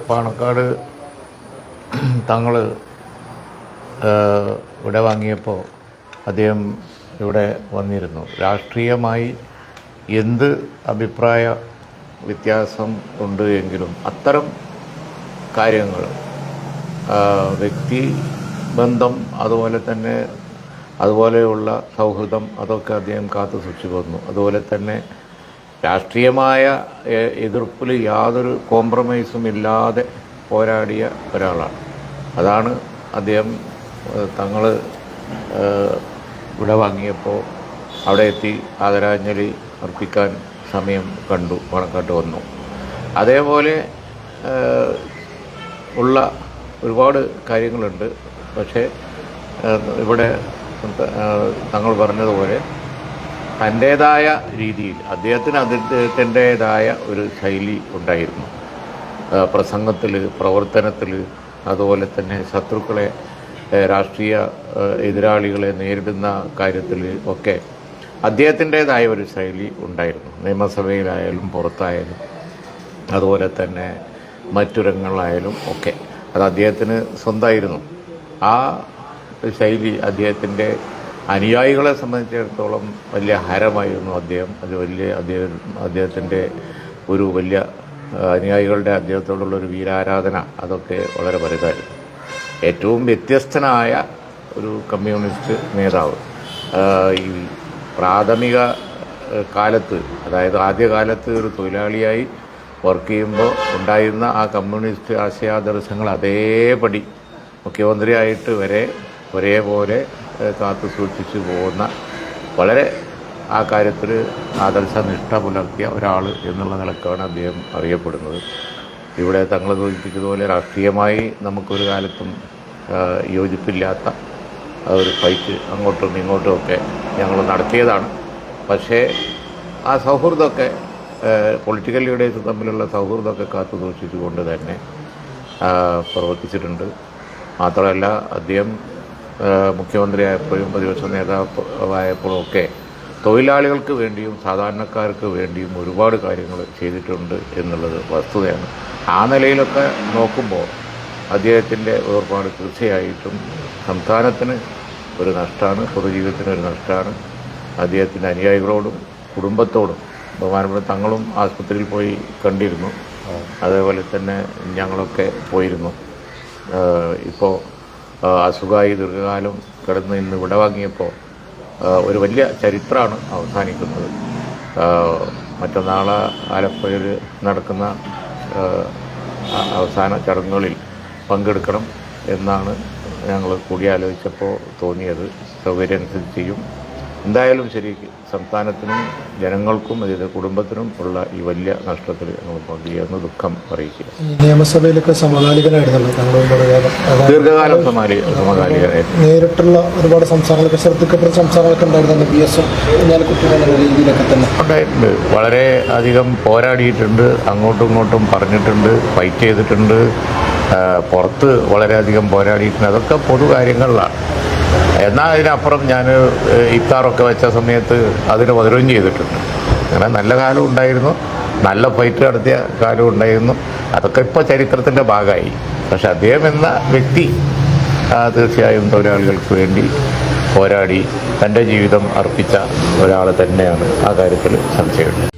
പാണക്കാട് തങ്ങൾ ഇവിടെ വാങ്ങിയപ്പോൾ അദ്ദേഹം ഇവിടെ വന്നിരുന്നു. രാഷ്ട്രീയമായി എന്ത് അഭിപ്രായ വ്യത്യാസം ഉണ്ട് എങ്കിലും അത്തരം കാര്യങ്ങൾ, വ്യക്തി ബന്ധം, അതുപോലെയുള്ള സൗഹൃദം, അതൊക്കെ അദ്ദേഹം കാത്തു സൂക്ഷിച്ചു വന്നു. അതുപോലെ തന്നെ രാഷ്ട്രീയമായ എതിർപ്പിൽ യാതൊരു കോംപ്രമൈസും ഇല്ലാതെ പോരാടിയ ഒരാളാണ്. അതാണ് അദ്ദേഹം തങ്ങൾ ഇവിടെ വാങ്ങിയപ്പോൾ അവിടെ എത്തി ആദരാഞ്ജലി അർപ്പിക്കാൻ സമയം കണ്ടു, പാണക്കാട്ട് വന്നു. അതേപോലെ ഉള്ള ഒരുപാട് കാര്യങ്ങളുണ്ട്. പക്ഷേ ഇവിടെ തങ്ങൾ പറഞ്ഞതുപോലെ തൻ്റേതായ രീതിയിൽ അദ്ദേഹത്തിൻ്റേതായ ഒരു ശൈലി ഉണ്ടായിരുന്നു. പ്രസംഗത്തിൽ, പ്രവർത്തനത്തിൽ, അതുപോലെ തന്നെ ശത്രുക്കളെ, രാഷ്ട്രീയ എതിരാളികളെ നേരിടുന്ന കാര്യത്തിൽ ഒക്കെ അദ്ദേഹത്തിൻ്റേതായ ഒരു ശൈലി ഉണ്ടായിരുന്നു. നിയമസഭയിലായാലും പുറത്തായാലും അതുപോലെ തന്നെ മറ്റു രംഗങ്ങളായാലും ഒക്കെ അത് അദ്ദേഹത്തിന് സ്വന്തമായിരുന്നു. ആ ശൈലി അദ്ദേഹത്തിൻ്റെ അനുയായികളെ സംബന്ധിച്ചിടത്തോളം വലിയ ഹരമായിരുന്നു. അദ്ദേഹത്തിൻ്റെ ഒരു വലിയ അനുയായികളുടെ അദ്ദേഹത്തോടുള്ളൊരു വീരാരാധന, അതൊക്കെ വളരെ വലുതായിരുന്നു. ഏറ്റവും വ്യത്യസ്തനായ ഒരു കമ്മ്യൂണിസ്റ്റ് നേതാവ്. ഈ പ്രാഥമിക കാലത്ത്, അതായത് ആദ്യകാലത്ത് ഒരു തൊഴിലാളിയായി വർക്ക് ചെയ്യുമ്പോൾ ഉണ്ടായിരുന്ന ആ കമ്മ്യൂണിസ്റ്റ് ആശയാദർശങ്ങൾ അതേപടി മുഖ്യമന്ത്രിയായിട്ട് വരെ ഒരേപോലെ കാത്തു സൂക്ഷിച്ചു പോകുന്ന, വളരെ ആ കാര്യത്തിൽ ആദർശനിഷ്ഠ പുലർത്തിയ ഒരാൾ എന്നുള്ള നിലക്കാണ് അദ്ദേഹം അറിയപ്പെടുന്നത്. ഇവിടെ തങ്ങൾ സൂചിപ്പിച്ചതുപോലെ രാഷ്ട്രീയമായി നമുക്കൊരു കാലത്തും യോജിപ്പില്ലാത്ത ഒരു ഫൈറ്റ് അങ്ങോട്ടും ഇങ്ങോട്ടും ഒക്കെ ഞങ്ങൾ നടത്തിയതാണ്. പക്ഷേ ആ സൗഹൃദമൊക്കെ, പൊളിറ്റിക്കൽ ലീഡേഴ്സ് തമ്മിലുള്ള സൗഹൃദമൊക്കെ കാത്തു സൂക്ഷിച്ചുകൊണ്ട് തന്നെ പ്രവർത്തിച്ചിട്ടുണ്ട്. മാത്രമല്ല അദ്ദേഹം മുഖ്യമന്ത്രിയായപ്പോഴും പ്രതിപക്ഷ നേതാവായപ്പോഴും ഒക്കെ തൊഴിലാളികൾക്ക് വേണ്ടിയും സാധാരണക്കാർക്ക് വേണ്ടിയും ഒരുപാട് കാര്യങ്ങൾ ചെയ്തിട്ടുണ്ട് എന്നുള്ളത് വസ്തുതയാണ്. ആ നിലയിലൊക്കെ നോക്കുമ്പോൾ അദ്ദേഹത്തിൻ്റെ വേർപാട് തീർച്ചയായിട്ടും സംസ്ഥാനത്തിന് ഒരു നഷ്ടമാണ്, പൊതുജീവിതത്തിന് ഒരു നഷ്ടമാണ്. അദ്ദേഹത്തിൻ്റെ അനുയായികളോടും കുടുംബത്തോടും, ബഹുമാനപ്പെട്ട തങ്ങളും ആശുപത്രിയിൽ പോയി കണ്ടിരുന്നു, അതേപോലെ തന്നെ ഞങ്ങളൊക്കെ പോയിരുന്നു. ഇപ്പോൾ അസുഖമായി ദീർഘകാലം കിടന്ന് ഇന്ന് വിട വാങ്ങിയപ്പോൾ ഒരു വലിയ ചരിത്രമാണ് അവസാനിക്കുന്നത്. മറ്റന്നാൾ ആലപ്പുഴയിൽ നടക്കുന്ന അവസാന ചടങ്ങുകളിൽ പങ്കെടുക്കണം എന്നാണ് ഞങ്ങൾ കൂടിയാലോചിച്ചപ്പോൾ തോന്നിയത്. സൗകര്യം അനുസരിച്ച് ചെയ്യും. എന്തായാലും ശരി, സംസ്ഥാനത്തിനും ജനങ്ങൾക്കും അതിൻ്റെ കുടുംബത്തിനും ഉള്ള ഈ വലിയ നഷ്ടത്തിൽ ഞങ്ങൾ പങ്കുചേർന്ന് ദുഃഖം അറിയിക്കുക. നിയമസഭയിലൊക്കെ സമകാലികനായിരുന്നല്ലോ ദീർഘകാലം സമകാലികനായിരുന്നു. നേരിട്ടുള്ള ഒരുപാട് സംസ്ഥാനങ്ങളൊക്കെ ശ്രദ്ധിക്കപ്പെട്ട സംസ്ഥാനങ്ങളൊക്കെ ഉണ്ടായിരുന്നു. PS-ഉം രീതിയിലൊക്കെ തന്നെ ഉണ്ടായിട്ടുണ്ട്. വളരെ അധികം പോരാടിയിട്ടുണ്ട്, അങ്ങോട്ടും ഇങ്ങോട്ടും പറഞ്ഞിട്ടുണ്ട്, ഫൈറ്റ് ചെയ്തിട്ടുണ്ട്, പുറത്ത് വളരെയധികം പോരാടിയിട്ടുണ്ട്. അതൊക്കെ പൊതു കാര്യങ്ങളിലാണ്. എന്നാൽ അതിനപ്പുറം ഞാൻ ഇഫ്താറൊക്കെ വെച്ച സമയത്ത് അതിന് വധുരം ചെയ്തിട്ടുണ്ട്. അങ്ങനെ നല്ല കാലം ഉണ്ടായിരുന്നു, നല്ല ഫൈറ്റ് നടത്തിയ കാലം ഉണ്ടായിരുന്നു. അതൊക്കെ ഇപ്പോൾ ചരിത്രത്തിൻ്റെ ഭാഗമായി. പക്ഷെ അദ്ദേഹം എന്ന വ്യക്തി തീർച്ചയായും തൊഴിലാളികൾക്ക് വേണ്ടി പോരാടി തൻ്റെ ജീവിതം അർപ്പിച്ച ഒരാൾ തന്നെയാണ്. ആ കാര്യത്തിൽ സംശയമില്ല.